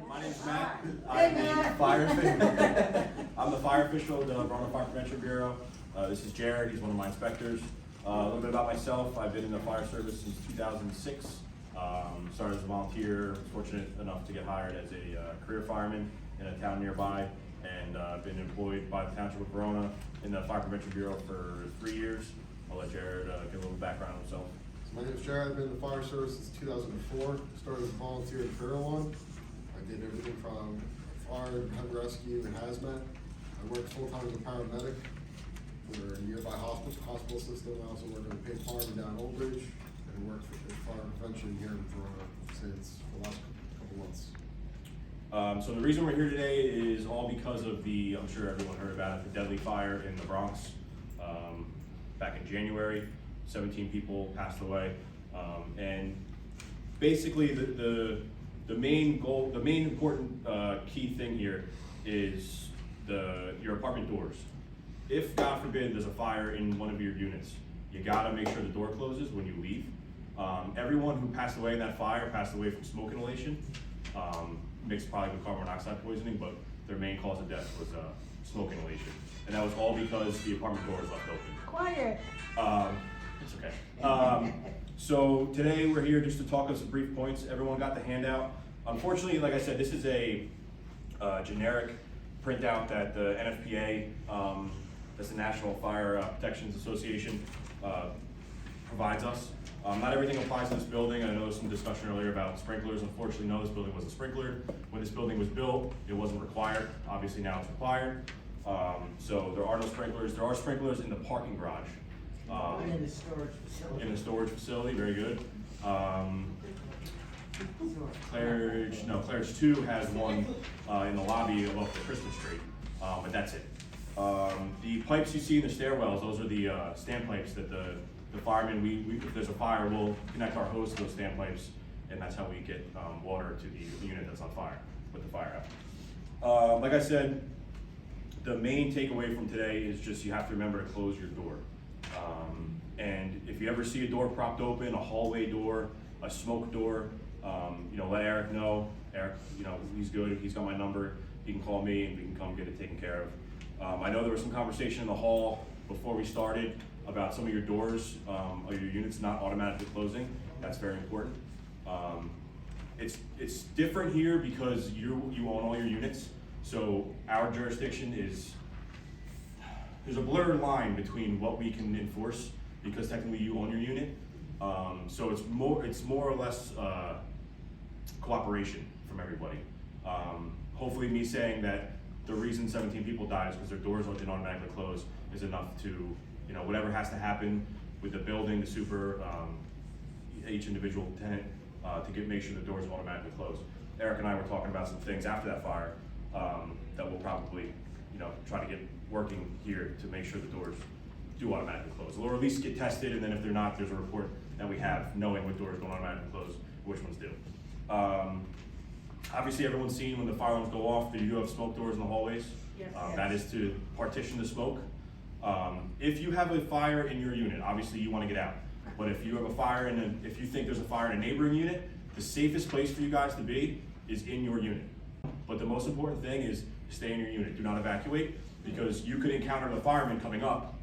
My name's Matt. I'm the fire official of the Verona Fire Prevention Bureau. This is Jared. He's one of my inspectors. A little bit about myself. I've been in the fire service since 2006. Started as a volunteer. Fortunate enough to get hired as a career fireman in a town nearby, and been employed by the Township of Verona in the Fire Prevention Bureau for 3 years. I'll let Jared give a little background on himself. My name is Jared. I've been in the fire service since 2004. Started as a volunteer at Verona. I did everything from fire, heavy rescue, and hazmat. I worked full-time as a paramedic for a nearby hospital system. I also worked at a paid farm down Old Bridge, and worked for fire prevention here in Verona since the last couple months. So the reason we're here today is all because of the, I'm sure everyone heard about it, the deadly fire in the Bronx back in January. 17 people passed away, and basically the main goal, the main important key thing here is your apartment doors. If God forbid there's a fire in one of your units, you gotta make sure the door closes when you leave. Everyone who passed away in that fire passed away from smoke inhalation, mixed probably with carbon monoxide poisoning, but their main cause of death was smoke inhalation, and that was all because the apartment door was left open. Quiet. It's okay. So today we're here just to talk on some brief points. Everyone got the handout. Unfortunately, like I said, this is a generic printout that the NFPA, that's the National Fire Protections Association, provides us. Not everything applies to this building. I know there was some discussion earlier about sprinklers. Unfortunately, no, this building wasn't sprinklered. When this building was built, it wasn't required. Obviously now it's required. So there are no sprinklers. There are sprinklers in the parking garage. In the storage facility. In the storage facility, very good. Claridge 2 has one in the lobby above the Christmas tree, but that's it. The pipes you see in the stairwells, those are the stand pipes that the firemen, if there's a fire, we'll connect our hose to those stand pipes, and that's how we get water to the unit that's on fire, put the fire out. Like I said, the main takeaway from today is just you have to remember to close your door. And if you ever see a door propped open, a hallway door, a smoke door, let Eric know. Eric, he's good. He's got my number. He can call me and we can come get it taken care of. I know there was some conversation in the hall before we started about some of your doors, or your units not automatically closing. That's very important. It's different here because you own all your units. So our jurisdiction there's a blurred line between what we can enforce because technically you own your unit. So it's more or less cooperation from everybody. Hopefully me saying that the reason 17 people died is because their doors didn't automatically close is enough to, whatever has to happen with the building, the super, each individual tenant to make sure the doors automatically close. Eric and I were talking about some things after that fire that we'll probably, try to get working here to make sure the doors do automatically close, or at least get tested, and then if they're not, there's a report that we have knowing what doors don't automatically close, which ones do. Obviously, everyone's seen when the fire alarms go off that you do have smoke doors in the hallways. Yes. That is to partition the smoke. If you have a fire in your unit, obviously you want to get out. But if you have a fire if you think there's a fire in a neighboring unit, the safest place for you guys to be is in your unit. But the most important thing is stay in your unit. Do not evacuate, because you could encounter the firemen coming up,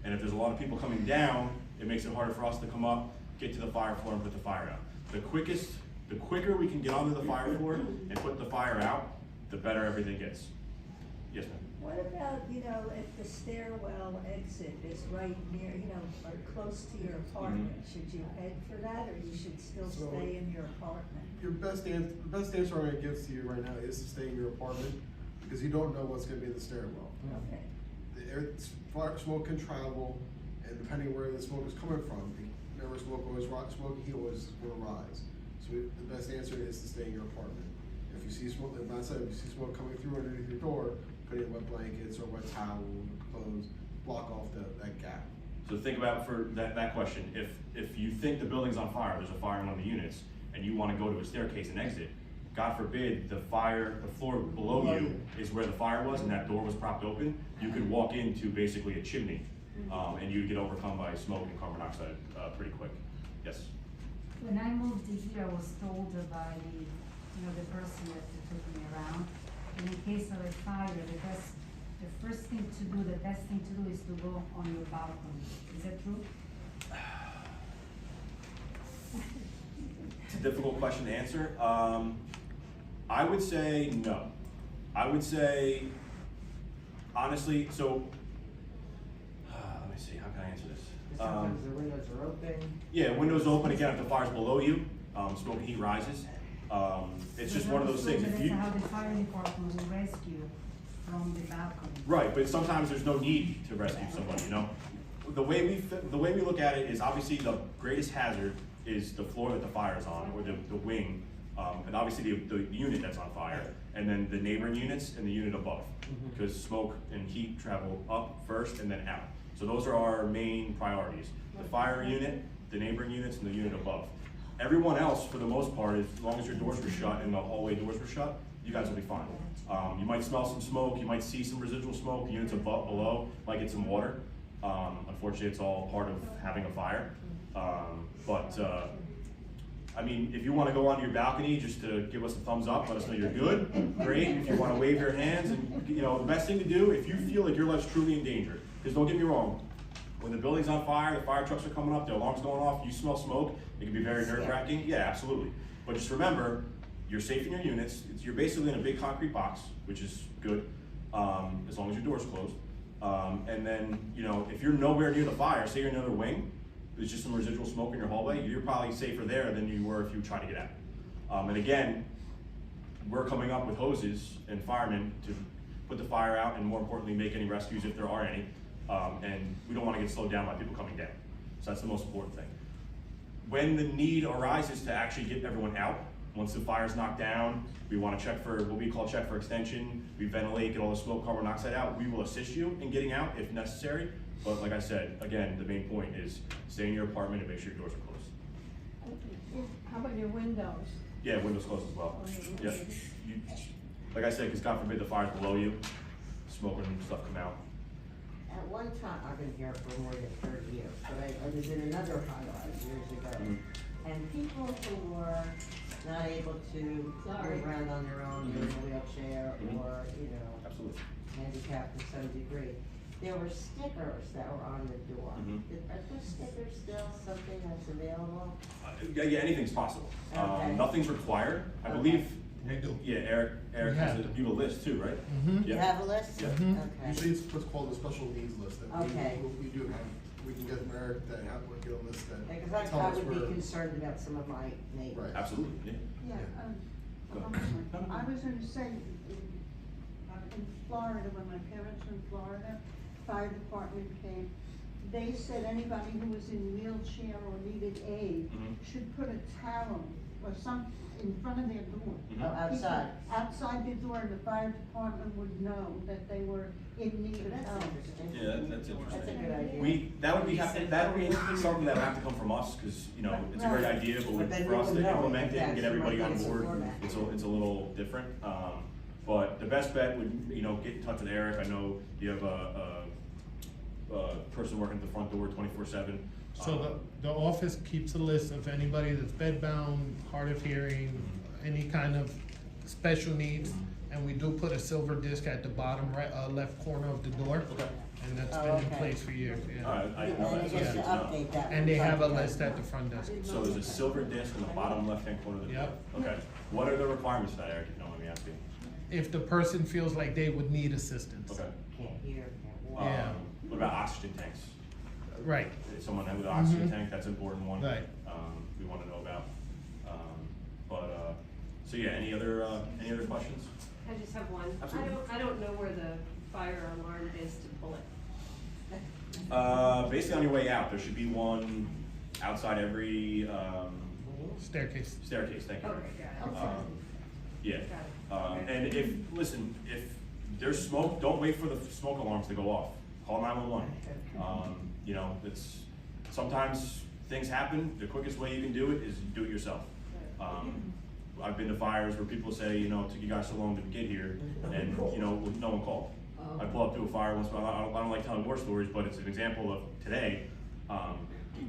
and if there's a lot of people coming down, it makes it harder for us to come up, get to the fire floor, and put the fire out. The quicker we can get onto the fire floor and put the fire out, the better everything gets. Yes, ma'am. What about, if the stairwell exit is right near, or close to your apartment, should you head for that, or you should still stay in your apartment? The best answer I'm gonna give to you right now is to stay in your apartment, because you don't know what's gonna be in the stairwell. Okay. Smoke can travel, and depending where the smoke is coming from, remember smoke always will rise. So the best answer is to stay in your apartment. If you see smoke, like I said, if you see smoke coming through underneath your door, put in wet blankets or wet towel, clothes, block off that gap. So think about for that question, if you think the building's on fire, there's a fire in one of the units, and you want to go to a staircase and exit, God forbid the floor below you is where the fire was and that door was propped open, you could walk into basically a chimney, and you'd get overcome by smoke and carbon monoxide pretty quick. Yes? When I moved here, I was told by the the person that took me around. And in case of a fire, the first thing to do, the best thing to do is to go on your balcony. Is that true? It's a difficult question to answer. I would say no. I would say, honestly, so, let me see, how can I answer this? Sometimes the windows are open. Yeah, windows open, again, if the fire's below you, smoke and heat rises. It's just one of those things, if That's you, how the fire department will rescue from the balcony. right, but sometimes there's no need to rescue somebody, you know? The way we look at it is obviously the greatest hazard is the floor that the fire is on, or the wing, and obviously the unit that's on fire, and then the neighboring units and the unit above. Because smoke and heat travel up first and then out. So those are our main priorities. The fire unit, the neighboring units, and the unit above. Everyone else, for the most part, as long as your doors were shut and the hallway doors were shut, you guys will be fine. You might smell some smoke, you might see some residual smoke, the units above, below might get some water. Unfortunately, it's all part of having a fire. I mean, if you want to go onto your balcony just to give us a thumbs up, let us know you're good, great. If you want to wave your hands, and you know, the best thing to do if you feel like your life's truly in danger, because don't get me wrong, when the building's on fire, the fire trucks are coming up, the alarm's going off, you smell smoke, it can be very nerve-wracking. Yeah, absolutely. But just remember, you're safe in your units. You're basically in a big concrete box, which is good, as long as your door's closed. And then, you know, if you're nowhere near the fire, say you're in another wing, there's just some residual smoke in your hallway, you're probably safer there than you were if you tried to get out. And again, we're coming up with hoses and firemen to put the fire out and more importantly, make any rescues if there are any. And we don't want to get slowed down by people coming down. So that's the most important thing. When the need arises to actually get everyone out, once the fire's knocked down, we want to check for what we call check for extension. We ventilate, get all the smoke, carbon monoxide out. We will assist you in getting out if necessary. But like I said, again, the main point is stay in your apartment and make sure your doors are closed. How about your windows? Yeah, windows closed as well. Oh, Yeah. Like I said, because God forbid the fire's below you, smoke and stuff come out. At one time, I've been here for more than 30 years, but I was in another high-rise years ago. And people who were not able to move around on their own, in a wheelchair, or, you know, Absolutely. handicapped to some degree, there were stickers that were on the door. Are those stickers still something that's available? Yeah, anything's possible. Okay. Nothing's required. I Okay. believe, They do. yeah, Eric has you have a list too, right? You have a list? Yeah. Okay. Usually it's what's called a special needs list that Okay. we do have. We can get Eric that have, we'll get a list that Because tell I us would be where. concerned about some of my neighbors. Right. Absolutely, yeah. Yeah, Go ahead. I was gonna say, in Florida, when my parents were in Florida, fire department came, they said anybody who was in a wheelchair or needed aid should put a towel or some in front of their door. Oh, outside? Outside the door, and the fire department would know that they were in need of That's help. interesting. Yeah, that's That's a interesting. good idea. That would be something that would have to come from us, because, you know, it's a great Right. idea, But but then for we us would to know implement it and that's get everybody on the board, format. it's a little different. But the best bet would, you know, get in touch with Eric. I know you have a person working at the front door 24/7. So the office keeps a list of anybody that's bedbound, hard of hearing, any kind of special needs. And we do put a silver disc at the bottom right, left corner of the door. Okay. And that's Oh, been in okay. place for years, All yeah. right, I didn't know And that, I so guess that's to good to know. update that. And they have a from time to list time. at the front desk. So there's a silver disc in the bottom left-hand corner of the door? Yep. Okay. What are the requirements for that, Eric, if you don't mind me asking? If the person feels like they would need assistance. Okay. Can't hear, can't walk. Yeah. What about oxygen tanks? Right, If someone with an oxygen Mhm. tank, that's an important one. Right. We wanna know about. So yeah, any other questions? I just have one. Absolutely. I don't know where the fire alarm is to pull it. Basically on your way out, there should be one outside every, staircase. staircase, thank you. Okay, got it. Yeah. Got it. Okay. And if there's smoke, don't wait for the smoke alarms to go off. Call 911. You know, sometimes things happen. The quickest way you can do it is do it yourself. I've been to fires where people say, you know, it took you guys so long to get here, and, you know, no one called. I pull up to a fire once in a while. I don't like telling war stories, but it's an example of today,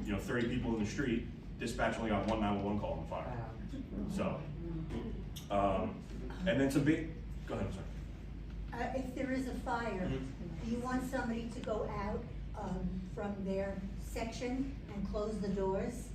you know, 30 people in the street, dispatch only got one 911 call on the fire. Wow. So, And then some big, go ahead, I'm sorry. If there is a fire, do you want somebody to go out, from their section and close the doors?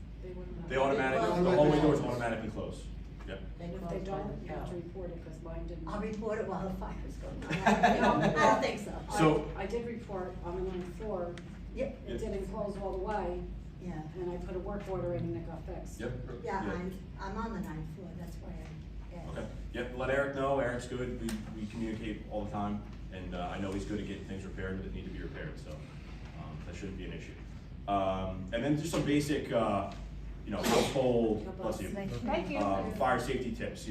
They automatically, the hallway doors automatically close. Yep. If they don't, you have to report it, because mine didn't. I'll report it while the fire's going on. I don't think so. So- I did report on the 9th floor. Yep. It didn't close all the way, Yeah, and I put a work order in and it got fixed. Yep. yeah, Yep. I'm on the 9th floor, that's why I asked. Okay, yep, let Eric know, Eric's good, we communicate all the time, and I know he's good at getting things repaired that need to be repaired, so that shouldn't be an issue. And then just some basic, household, bless you. Thank you. Fire safety tips,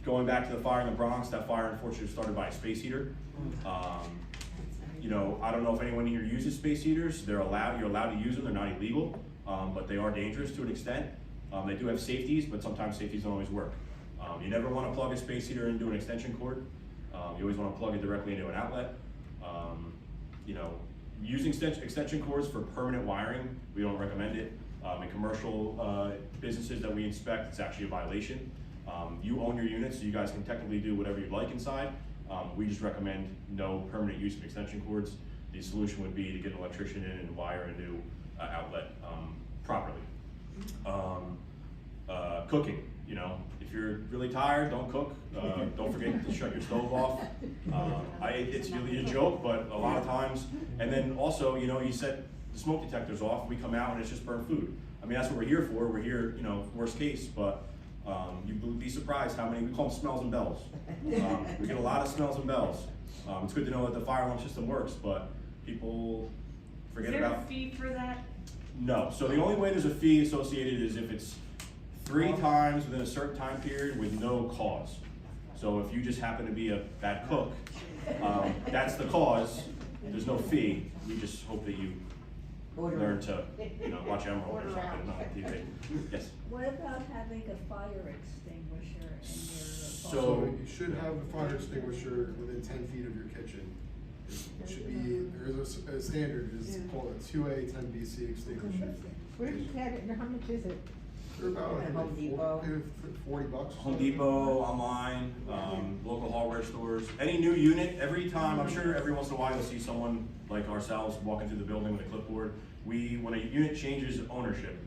going back to the fire in the Bronx, that fire unfortunately was started by a space heater. I don't know if anyone here uses space heaters, you're allowed to use them, they're not illegal, but they are dangerous to an extent. They do have safeties, but sometimes safeties don't always work. You never want to plug a space heater into an extension cord. You always want to plug it directly into an outlet. Using extension cords for permanent wiring, we don't recommend it. In commercial businesses that we inspect, it's actually a violation. You own your unit, so you guys can technically do whatever you'd like inside. We just recommend no permanent use of extension cords. The solution would be to get an electrician in and wire a new outlet properly. Cooking, if you're really tired, don't cook. Don't forget to shut your stove off. It's really a joke, but a lot of times, and then also, you set the smoke detectors off, we come out and it's just burnt food. I mean, that's what we're here for. We're here, worst case, but you'd be surprised how many, we call them smells and bells. We get a lot of smells and bells. It's good to know that the fire alarm system works, but people forget about. Is there a fee for that? No, so the only way there's a fee associated is if it's 3 times within a certain time period with no cause. So if you just happen to be a bad cook, that's the cause, there's no fee. We just hope that you learn to, watch Emerald or something on TV. Yes? What about having a fire extinguisher in your So- apartment? You should have a fire extinguisher within 10 feet of your kitchen. It should be, there is a standard, it's called a 2A 10BC extinguisher. Where did you get it, and how much is it? They're about, I think, Home Depot. $40. Home Depot, online, local hardware stores, any new unit, every time, I'm sure every once in a while you'll see someone like ourselves walking through the building with a clipboard. When a unit changes ownership,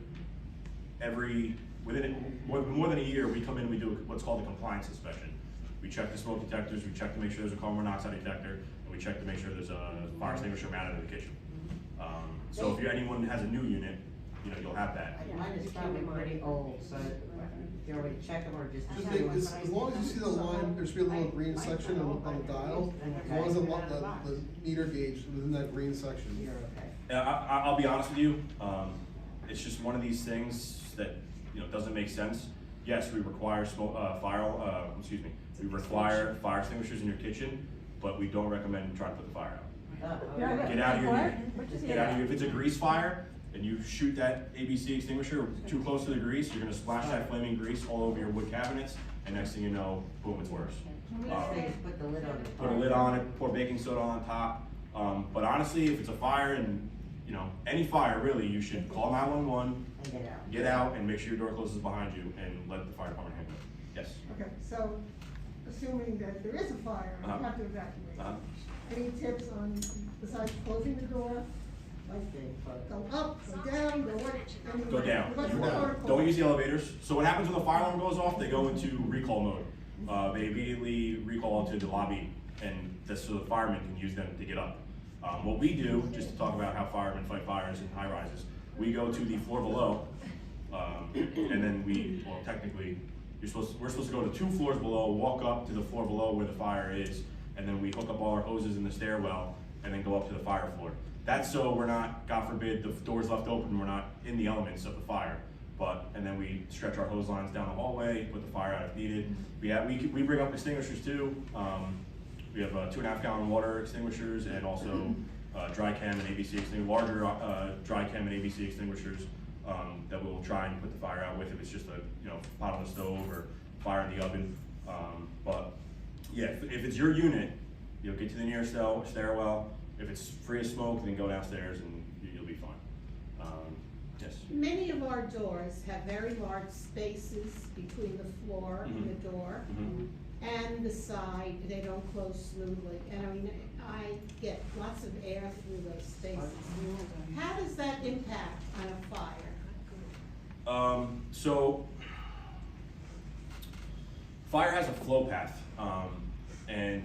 within more than a year, we come in and we do what's called a compliance inspection. We check the smoke detectors, we check to make sure there's a carbon monoxide detector, and we check to make sure there's a fire extinguisher mounted in the kitchen. So if anyone has a new unit, you'll have that. Mine is probably pretty old, so do you want me to check them or just? As long as you see the line, there should be a little green section on the dial, as long as the meter gauge is within that green section. You're okay. I'll be honest with you, it's just one of these things that, doesn't make sense. Yes, we require we require fire extinguishers in your kitchen, but we don't recommend trying to put the fire out. Get out of your unit. Get out of your, if it's a grease fire, and you shoot that ABC extinguisher too close to the grease, you're gonna splash that flaming grease all over your wood cabinets, and next thing you know, boom, it's worse. They just put the lid on it. Put a lid on it, pour baking soda on top. But honestly, if it's a fire and, any fire really, you should call 911, And get out. get out and make sure your door closes behind you and let the fire department handle it. Yes? Okay, so assuming that there is a fire, and you have to evacuate. Uh-huh. Any tips on, besides closing the door, go up, go down, go what? Go down. What's the protocol? Don't use the elevators. So what happens when the fire alarm goes off, they go into recall mode. They immediately recall to the lobby, and that's so the firemen can use them to get up. What we do, just to talk about how firemen fight fires in high rises, we go to the floor below, and then technically, we're supposed to go to 2 floors below, walk up to the floor below where the fire is, and then we hook up all our hoses in the stairwell, and then go up to the fire floor. That's so we're not, God forbid, the door's left open, we're not in the elements of the fire. And then we stretch our hose lines down the hallway, put the fire out if needed. We bring up extinguishers too. We have 2.5 gallon water extinguishers and also dry chem and ABC extinguishers, larger dry chem and ABC extinguishers that we'll try and put the fire out with if it's just a pot on the stove or fire in the oven. But yeah, if it's your unit, get to the nearest stairwell. If it's free of smoke, then go downstairs and you'll be fine. Yes. Many of our doors have very large spaces between the floor and the door Mhm. and the side, they don't close smoothly. And I mean, I get lots of air through those spaces. How does that impact on a fire? So, fire has a flow path, and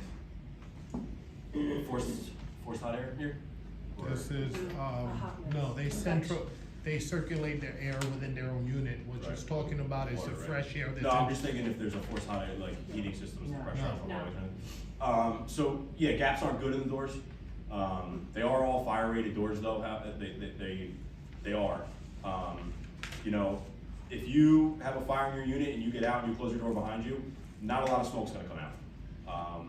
forced hot air here? Or- This is, no, they circulate their air within their own unit. What she's Right. talking about is the Water, right. fresh air that's. No, I'm in- just thinking if there's a forced hot air, like heating systems, No. pressure off the No. hallways, right? So, yeah, gaps aren't good in the doors. They are all fire rated doors though, they are. You know, if you have a fire in your unit and you get out and you close your door behind you, not a lot of smoke's gonna come out.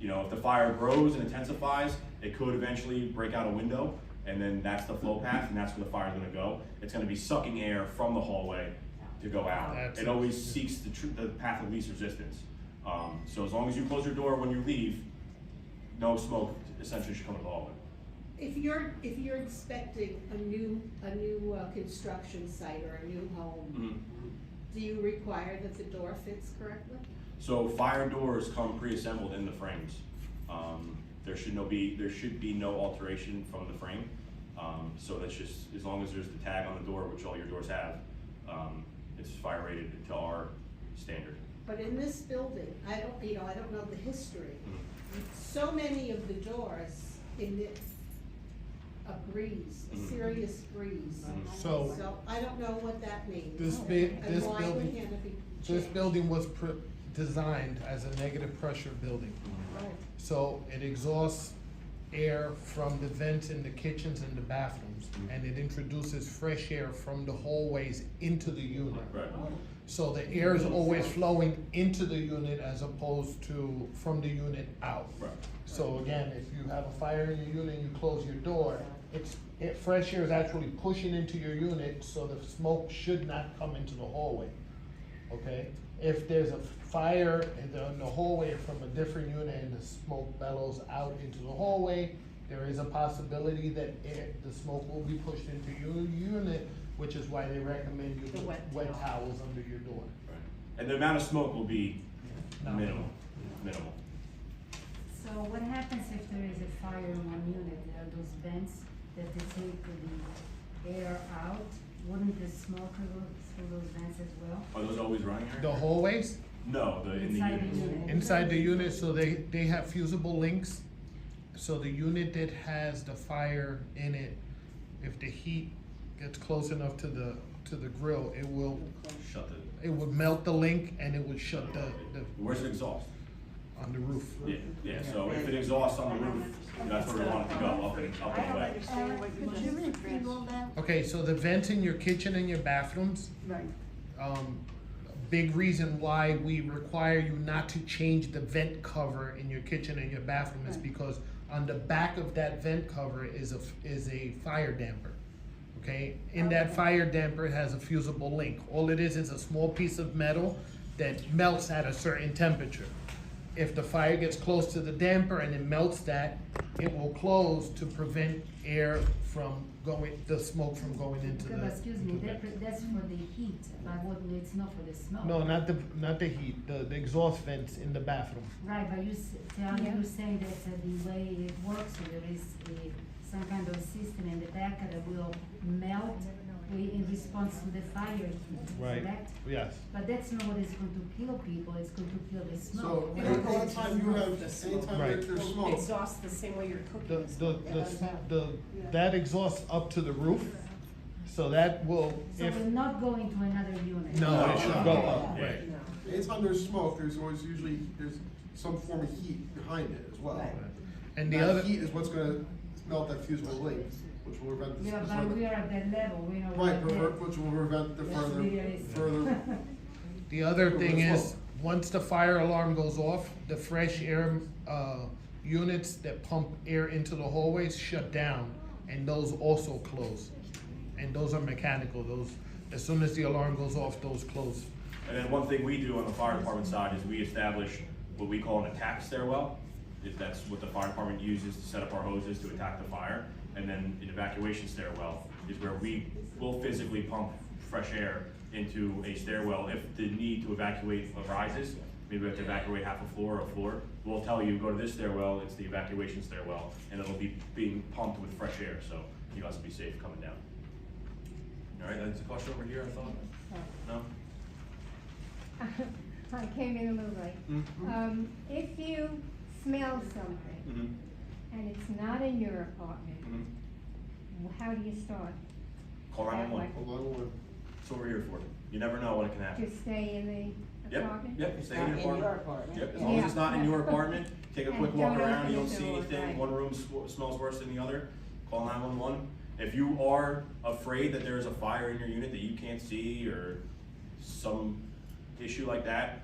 You know, if the fire grows and intensifies, it could eventually break out a window, and then that's the flow path, and that's where the fire's gonna go. It's gonna be sucking air from the hallway to go out. That's It always seeks the path of least resistance. So as long as you close your door when you leave, no smoke essentially should come to the hallway. If you're inspecting a new construction site or a new home, do you require that the door fits correctly? So fire doors come pre-assembled in the frames. There should be no alteration from the frame. So that's just, as long as there's the tag on the door, which all your doors have, it's fire rated to our standard. But in this building, I don't know the history. So many of the doors a breeze, a serious breeze. So- So I don't know what that means. This And why building, can't it be this changed? building was designed as a negative pressure building. Right. So it exhausts air from the vents in the kitchens and the bathrooms, and it introduces fresh air from the hallways into the unit. Right. So the air is always flowing into the unit as opposed to from the unit out. Right. So again, if you have a fire in your unit and you close your door, fresh air is actually pushing into your unit, so the smoke should not come into the hallway, okay? If there's a fire in the hallway from a different unit and the smoke bellows out into the hallway, there is a possibility that the smoke will be pushed into your unit, which is why they recommend you The put wet wet towel. towels under your door. Right. And the amount of smoke will be No. minimal. So what happens if there is a fire in one unit? There are those vents that they take the air out. Wouldn't the smoke go through those vents as well? Are those always running here? The hallways, No, in the Inside the units. unit. inside the unit, so they have fusible links. So the unit that has the fire in it, if the heat gets close enough to the grill, it Shut would melt the link and it would shut the where's it exhaust? on the roof. Yeah, so if it exhausts on the roof, that's where we want it to go, up and away. Could you repeat all that? Okay, so the vents in your kitchen and your bathrooms, Right. big reason why we require you not to change the vent cover in your kitchen and your bathroom is Right. because on the back of that vent cover is a fire damper. Okay, in that fire damper, it has a fusible link. All it is a small piece of metal that melts at a certain temperature. If the fire gets close to the damper and it melts that, it will close to prevent air from the smoke from going into Okay, the. but excuse me, into the- that's for the heat, but it's not for the smoke. No, not the heat, the exhaust vents in the bathroom. Right, but you're saying that the way it works, so there is some kind of system in the back that will melt in response to the fire heat, correct? Yes. But that's not what is going to kill people, it's going to kill the So, smoke. anytime you have, anytime Right. there's smoke, Exhaust the same way you're The, cooking. that exhausts up to the roof, so that will, So if, we're not going to another unit? no, it should go up, Yeah. right. anytime there's smoke, there's some form of heat behind it as well. Right. And the That other, heat is what's gonna melt that fusible link, which will prevent the. Yeah, but we are at that level, we know. Right, which will prevent the Yes, further. the other thing is, once the fire alarm goes off, the fresh air, units that pump air into the hallways shut down, and those also close. And those are mechanical, as soon as the alarm goes off, those close. And then one thing we do on the fire department side is we establish what we call an attack stairwell. That's what the fire department uses to set up our hoses to attack the fire. And then an evacuation stairwell is where we will physically pump fresh air into a stairwell if the need to evacuate arises. Maybe we have to evacuate half a floor or a floor. We'll tell you, go to this stairwell, it's the evacuation stairwell, and it'll be being pumped with fresh air, so you guys will be safe coming down. All right, there's a question over here, I thought? No? I came in a little late. Mhm. If you smell something Mm-hmm. and it's not in your apartment, Mm-hmm. how do you start? Call 911. Hold on, one. That's what we're here for. You never know what can happen. Just stay in the Yep, apartment? yep, you stay in Not your in your apartment. apartment. Yep, as long as it's not in your apartment, take a And quick walk don't around, you open don't the see door, anything, right. one room smells worse than the other, call 911. If you are afraid that there's a fire in your unit that you can't see or some issue like that,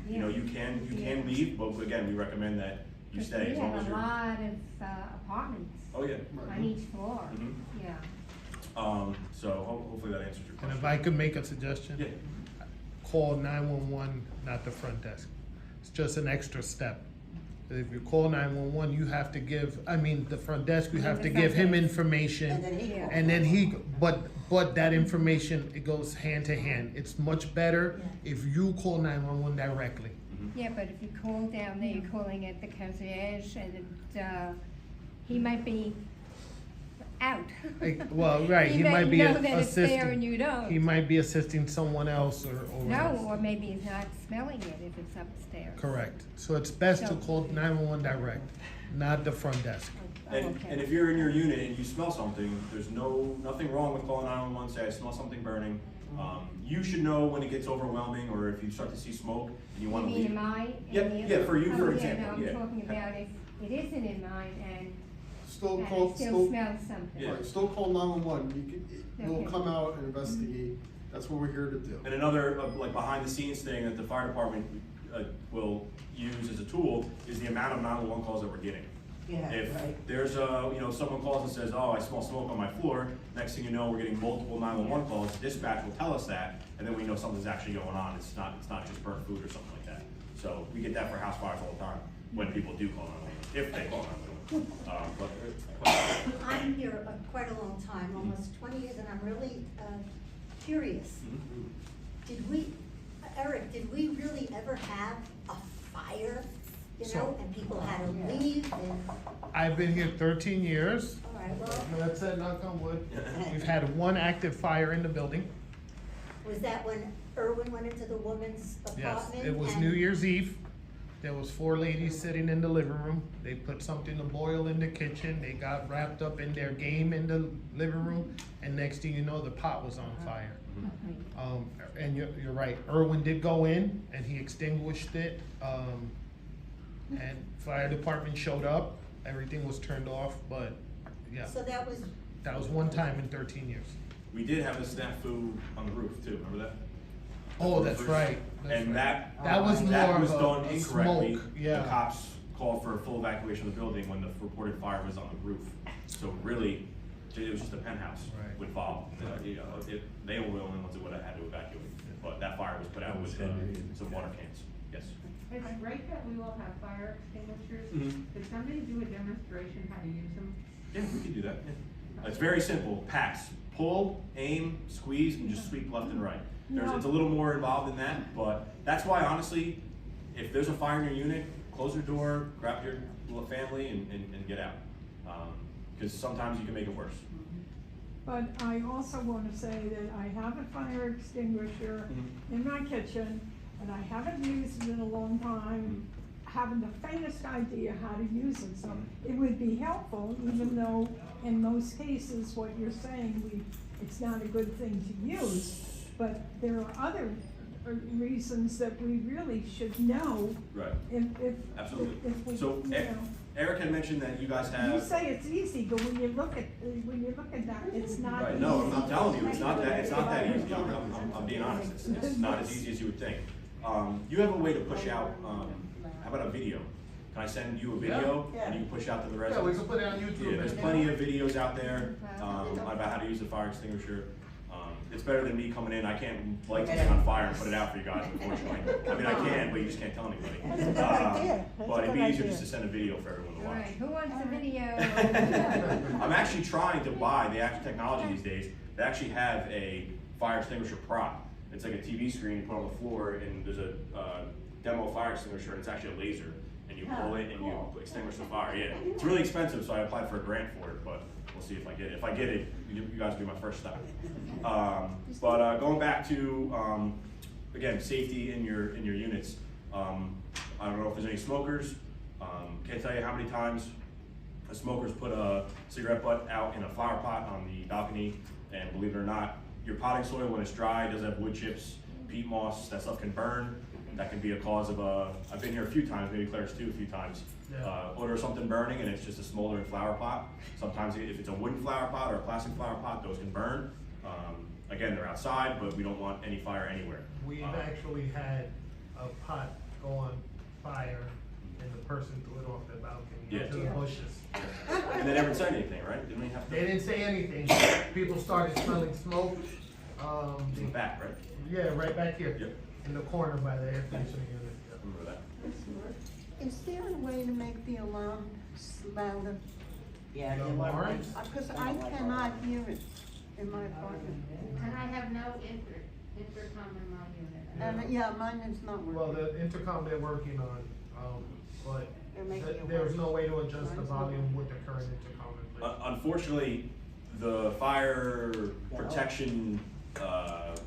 you know, you can leave, but again, we recommend that you Because stay as long as We you're. have a lot of apartments Oh, yeah. on each floor, Mhm. yeah. So hopefully that answers your And question. if I could make a suggestion? Yeah. Call 911, not the front desk. It's just an extra step. If you call 911, you have to give, the front desk, you have to give him information. And then he calls. And then he, but that information, it goes hand to hand. It's much better if you call 911 directly. Yeah, but if you call down there, you're calling at the concierge and he might be out. Well, right, he might be know that it's there assisting. and you don't. He might be assisting someone else or. No, or maybe he's not smelling it if it's upstairs. Correct. So it's best to So- call 911 direct, not the front desk. Oh, And okay. if you're in your unit and you smell something, there's nothing wrong with calling 911, say, I smell something burning. You should know when it gets overwhelming or if you start to see smoke and you wanna You leave. mean in mine? Yep, yeah, for you, for example, Oh, yeah, yeah. no, I'm talking about if it isn't in mine and Still I call, still smell something. Yeah. Right, still call 911, we'll Okay. come out and investigate, that's what we're here to do. And another, like, behind the scenes thing that the fire department, will use as a tool is the amount of 911 calls that we're getting. Yeah, If right. there's someone calls and says, oh, I smell smoke on my floor, next thing you know, we're getting multiple 911 calls, dispatch will tell us that, and then we know something's actually going on, it's not just burnt food or something like that. So we get that for house fires all the time, when people do call 911, if they call 911. I'm here quite a long time, almost 20 years, and I'm really curious. Eric, did we really ever have a fire, and people had to leave and, I've been here 13 years. all right, well, That's it, knock on wood. We've had one active fire in the building. was that when Irwin went into the woman's Yes, apartment? it was and- New Year's Eve. There was 4 ladies sitting in the living room. They put something to boil in the kitchen. They got wrapped up in their game in the living room, and next thing you know, the pot was on fire. And you're right, Irwin did go in and he extinguished it, and fire department showed up, everything was turned off, but, yeah, So that was, one time in 13 years. We did have a snafu on the roof too, remember that? Oh, that's right. And that was more that was of done a incorrectly. smoke, yeah. The cops called for a full evacuation of the building when the reported fire was on the roof. So really, it was just a penthouse Right. with Bob. They were the only ones that would have had to evacuate. But that fire was put out with some water cans. Yes. It's great that we all have fire extinguishers. Mhm. Could somebody do a demonstration how to use them? Yeah, we can do that. Yeah. It's very simple. Pass, pull, aim, squeeze, and just sweep left and right. It's a little more involved than that, but that's why honestly, if there's a fire in your unit, close your door, grab your little family and get out. Because sometimes you can make it worse. But I also want to say that I have a fire extinguisher in my kitchen, and I haven't used it in a long time, haven't the faintest idea how to use it, so it would be helpful, even though in most cases, what you're saying, it's not a good thing to use, but there are other reasons that we really should know. Right. If Absolutely. we, So you know. Eric had mentioned that you guys have. You say it's easy, but when you look at that, it's not Right, easy. no, I'm not telling you, it's not that easy, I'm being honest, it's not as easy as you would think. You have a way to push out, how about a video? Can I send you a video, Yeah. and you can push out to the Yeah, we residents? can put it on YouTube. Yeah, there's plenty of videos out there, about how to use a fire extinguisher. it's better than me coming in. I can't light something on fire and put it out for you guys, unfortunately. I mean, I can, but you just can't tell anybody. That's a good idea. That's But a it'd be good easier idea. just to send a video for everyone to All watch. right, who wants a video? I'm actually trying to buy, the actual technology these days, they actually have a fire extinguisher prop. It's like a TV screen you put on the floor, and there's a demo fire extinguisher, and it's actually a laser. And you pull it and you extinguish the fire. Yeah, it's really expensive, so I applied for a grant for it, but we'll see if I get it. If I get it, you guys will be my first stop. But going back to, again, safety in your units. I don't know if there's any smokers. Can't tell you how many times a smoker's put a cigarette butt out in a flower pot on the balcony, and believe it or not, your potting soil, when it's dry, does have wood chips, peat moss, that stuff can burn. That can be a cause of I've been here a few times, maybe Claire's too a few times, order something burning and it's just a smoldering flower pot. Sometimes if it's a wooden flower pot or a plastic flower pot, those can burn. Again, they're outside, but we don't want any fire anywhere. We've actually had a pot go on fire and the person threw it off the balcony into the bushes. And they never said anything, right? Didn't we have to? They didn't say anything. People started smelling smoke. In the back, right? Yeah, right back here. Yep. In the corner by the air conditioning unit. Yep. Remember that? Is there a way to make the alarm louder? Yeah, The the alarm. alarms? Because I cannot hear it in my apartment. And I have no intercom in my unit. And, yeah, mine is not Well, working. the intercom they're working on, but They're making it there's worse. no way to adjust the Mine's not volume working. with the current intercom in place. Unfortunately, the fire protection,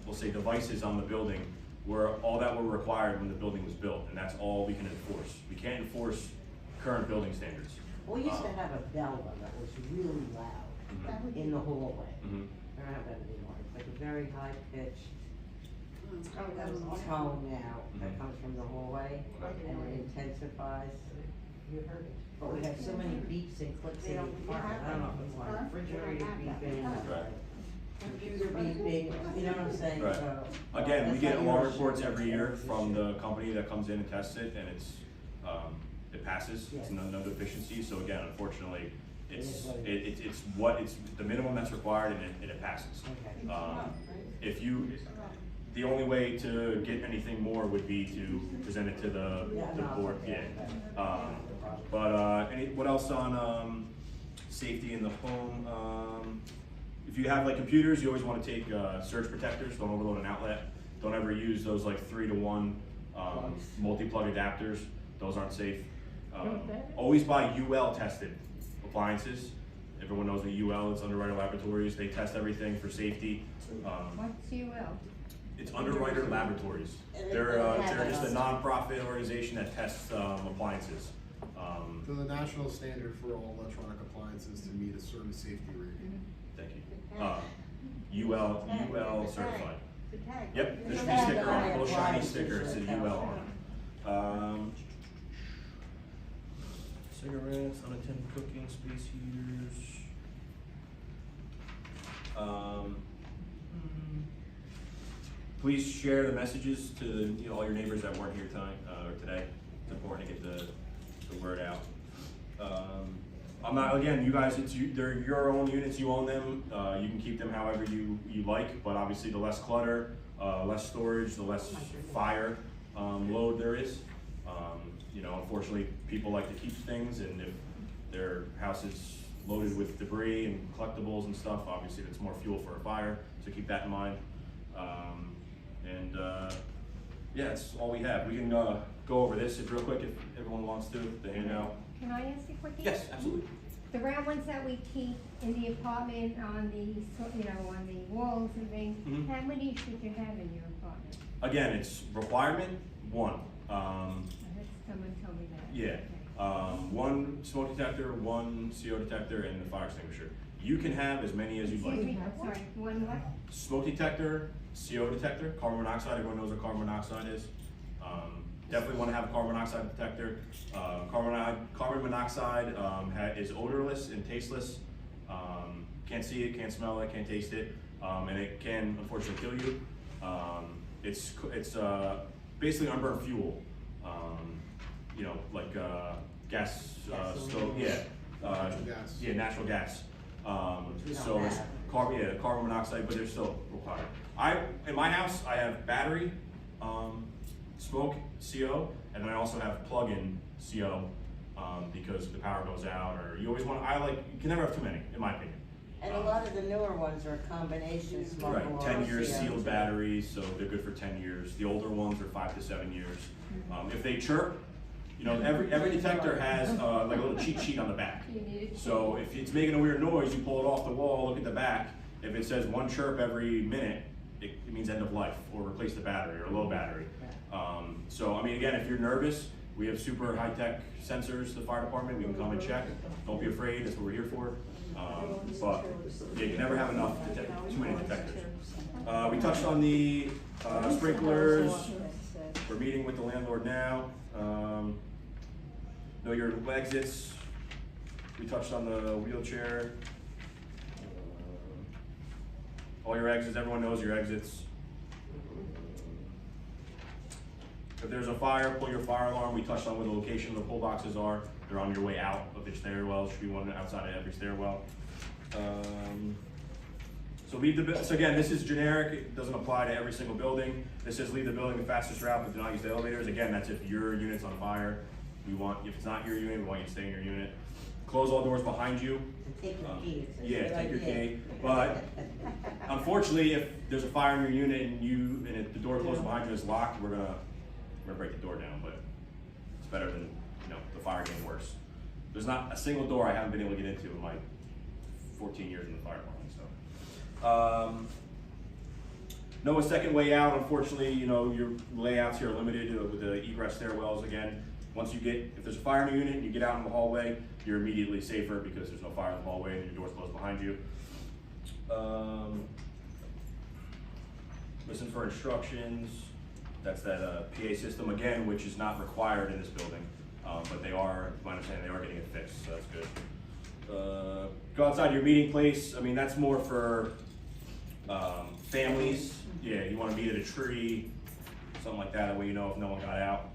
we'll say devices on the building were all that were required when the building was built, and that's all we can enforce. We can't enforce current building standards. We used to have a bell one that was really loud That would in the hallway. Mhm. I don't have that anymore. It's like a very high pitched Oh, tone now that Mhm. comes from the hallway and it intensifies. You heard it. But we have so many beeps and clicks in the apartment. I don't know if it's my refrigerator beeping, Right. computer beeping, you know what I'm saying? Right. So, Again, we that's get how alarm yours reports should every be. year from the company that comes in and tests it, and it's, it passes, it's Yeah. no deficiency, so again, unfortunately, It is it's what it is. it's the minimum that's required, and it passes. Okay. If you, the only way to get anything more would be to present it to the board, yeah. What else on, safety in the home? If you have like computers, you always wanna take, surge protectors, don't overload an outlet. Don't ever use those like 3-to-1, multi-plug adapters, those aren't safe. Always buy UL tested appliances. Everyone knows what UL is, Underwriter Laboratories, they test everything for safety. What's UL? It's Underwriter Laboratories. They're just a nonprofit organization that tests appliances. They're the national standard for all electronic appliances to meet a certain safety rating. Thank you. UL certified. The tag. Yep, there should be a sticker on it, a little shiny sticker, it says UL on it. Cigarettes, unattended cooking, space heaters. Please share the messages to all your neighbors that weren't here tonight, or today. It's important to get the word out. I'm not, again, you guys, they're your own units, you own them, you can keep them however you like, but obviously the less clutter, less storage, the less fire load there is. Unfortunately, people like to keep things, and if their house is loaded with debris and collectibles and stuff, obviously that's more fuel for a fire, so keep that in mind. Yeah, that's all we have. We can go over this real quick if everyone wants to, the handout. Can I ask you a quickie? Yes, absolutely. The round ones that we keep in the apartment on on the walls and things, Mhm. how many should you have in your apartment? Again, it's requirement 1. I heard someone tell me that. Yeah, Okay. 1 smoke detector, 1 CO detector, and the fire extinguisher. You can have as many as you'd Excuse like. me, sorry, one what? Smoke detector, CO detector, carbon monoxide, everyone knows what carbon monoxide is. Definitely want to have a carbon monoxide detector. Carbon monoxide is odorless and tasteless. Can't see it, can't smell it, can't taste it, and it can unfortunately kill you. It's basically unburned fuel. Like gas stove, yeah. Natural gas. Yeah, natural gas. So it's carbon monoxide, but they're still required. In my house, I have battery, smoke, CO, and then I also have plug-in CO, because the power goes out, or you always want, you can never have too many, in my opinion. And a lot of the newer ones are a combination smoke Right, alarm, 10 years CO2. sealed batteries, so they're good for 10 years. The older ones are 5 to 7 years. If they chirp, every detector has like a little cheat sheet on the back. So if it's making a weird noise, you pull it off the wall, look at the back. If it says 1 chirp every minute, it means end of life, or replace the battery, or low battery. So I mean, again, if you're nervous, we have super high-tech sensors, the fire department, we can come and check. Don't be afraid, that's what we're here for. But yeah, you can never have enough, too many detectors. We touched on the sprinklers. We're meeting with the landlord now. Know your exits. We touched on the wheelchair. All your exits, everyone knows your exits. If there's a fire, pull your fire alarm. We touched on where the location of the pull boxes are. They're on your way out of the stairwell. Should be one outside of every stairwell. So again, this is generic. It doesn't apply to every single building. This says leave the building the fastest route, but do not use the elevators. Again, that's if your unit's on fire. If it's not your unit, we want you to stay in your unit. Close all doors behind you. Take your key. It's a Yeah, good take your idea. key. But unfortunately, if there's a fire in your unit and if the door closed behind you is locked, we're gonna break the door down. But it's better than the fire getting worse. There's not a single door I haven't been able to get into in my 14 years in the fire department. So, no a second way out. Unfortunately, your layouts here are limited with the egress stairwells. Again, if there's a fire in your unit and you get out in the hallway, you're immediately safer because there's no fire in the hallway and your door's closed behind you. Listen for instructions. That's that PA system again, which is not required in this building, but they are, to my understanding, they are getting it fixed, so that's good. Go outside your meeting place. I mean, that's more for families. Yeah, you want to meet at a tree, something like that. That way you know if no one got out.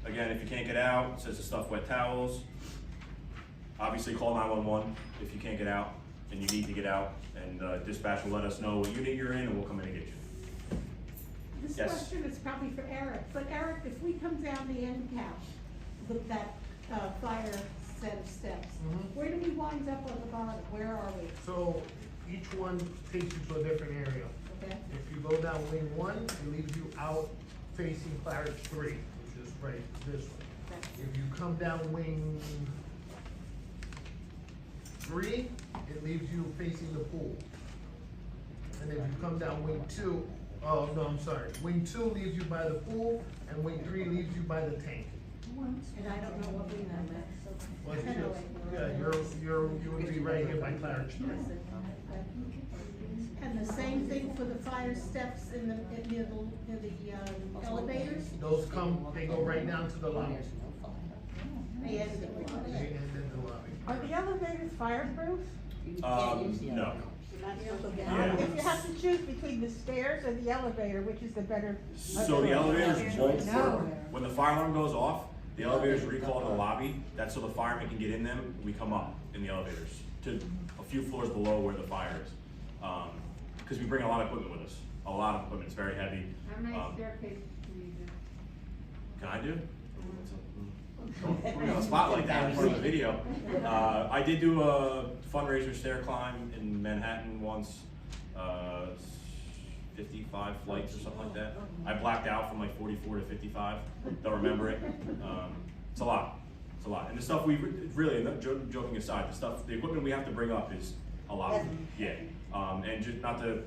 Again, if you can't get out, it says to stuff wet towels. Obviously, call 911 if you can't get out and you need to get out, and dispatch will let us know what unit you're in, and we'll come in and get you. This Yes. question is probably for Eric, but Eric, if we come down the end cap with that fire set of steps, where do we wind up on the bottom? Where are we? So each one takes you to a different area. Okay. If you go down wing 1, it leaves you out facing Claridge 3, which is right this way. If you come down wing 3, it leaves you facing the pool. And if you come down wing 2, oh no, I'm sorry, wing 2 leaves you by the pool, and wing 3 leaves you by the tank. And I don't know what we know that. Well, you would be right here by Claridge 3. And the same thing for the fire steps near the elevators? Those they go right down to the lobby. They end at the lobby. They end in the lobby. Are the elevators fireproof? No. Yeah. If you have to choose between the stairs or the elevator, which is the better? So the elevators won't work. When the fire alarm goes off, the elevators recall to the lobby. That's so the firemen can get in them. We come up in the elevators to a few floors below where the fire is. Because we bring a lot of equipment with us. A lot of equipment. It's very heavy. How many staircases do you do? Can I do? Don't put me on the spot like that in front of the video. I did do a fundraiser stair climb in Manhattan once, 55 flights or something like that. I blacked out from like 44 to 55. Don't remember it. It's a lot. It's a lot. And the stuff really, joking aside, the equipment we have to bring up is a lot. Yeah. And just not to,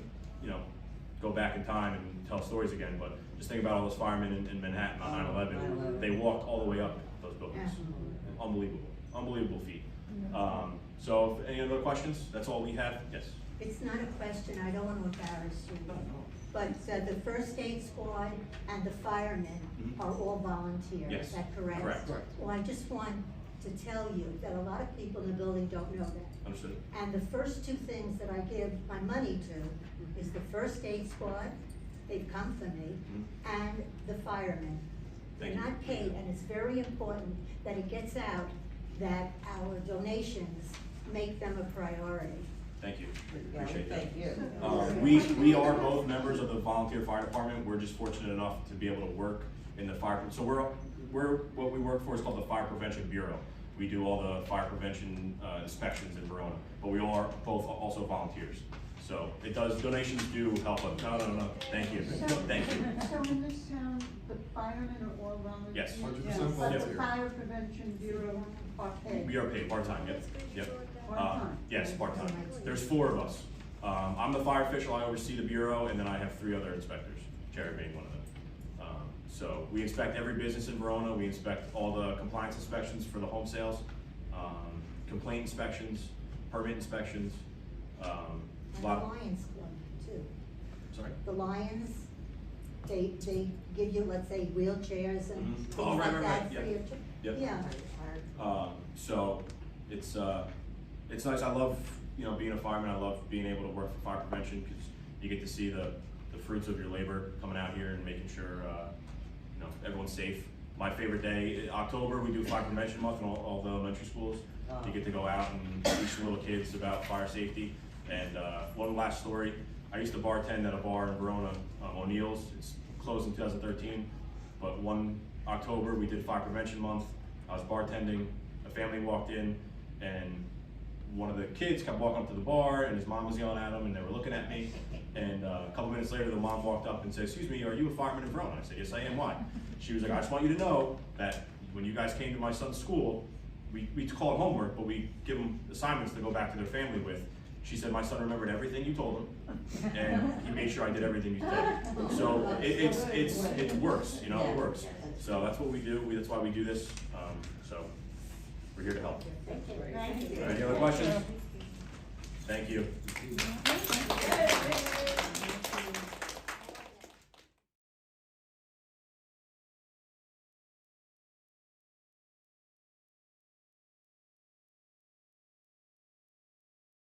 go back in time and tell stories again, but just think about all those firemen in Manhattan on 9/11. They walked all the way up those buildings. Unbelievable. Unbelievable feat. So, any other questions? That's all we have? Yes. It's not a question, I don't want to embarrass you, but the first aid squad and the firemen are all volunteers, Yes. is that correct? Correct. Well, I just want to tell you that a lot of people in the building don't know that. Understood. And the first 2 things that I give my money to is the first aid squad, they've come for me, and the firemen. They're Thank you. not paid, and it's very important that it gets out that our donations make them a priority. Thank you, Yeah, appreciate that. thank you. We are both members of the volunteer fire department. We're just fortunate enough to be able to work in the fire. So what we work for is called the Fire Prevention Bureau. We do all the fire prevention inspections in Verona, but we are both also volunteers. So it does, donations do help us. No, thank you, thank you. So in this town, the firemen are all volunteers? Yes. 100% But the volunteer. Fire Prevention Bureau are paid? We are paid part-time, yep. Part-time? Yes, part-time. There's 4 of us. I'm the fire official, I oversee the bureau, and then I have 3 other inspectors, Jared being one of them. So we inspect every business in Verona, we inspect all the compliance inspections for the home sales, complaint inspections, permit inspections. And the Lions Club too. Sorry? The Lions, they give you, let's say, wheelchairs and things Oh, right, like right, that right, for your. Yep. Yeah. So it's nice. I love, being a fireman. I love being able to work for fire prevention because you get to see the fruits of your labor coming out here and making sure, everyone's safe. My favorite day, October, we do Fire Prevention Month in all the elementary schools. You get to go out and teach the little kids about fire safety. And one last story, I used to bartend at a bar in Verona, O'Neill's. It's closed in 2013, but one October, we did Fire Prevention Month. I was bartending, a family walked in, and one of the kids kept walking up to the bar, and his mom was yelling at him, and they were looking at me. And a couple minutes later, the mom walked up and said, "Excuse me, are you a fireman in Verona?" I said, "Yes, I am. Why?" She was like, "I just want you to know that when you guys came to my son's school, we call it homework, but we give them assignments to go back to their family with." She said, "My son remembered everything you told him, and he made sure I did everything you said." So it works, it works. So that's what we do. That's why we do this. So we're here to help. Thank you. Any other questions? Thank you.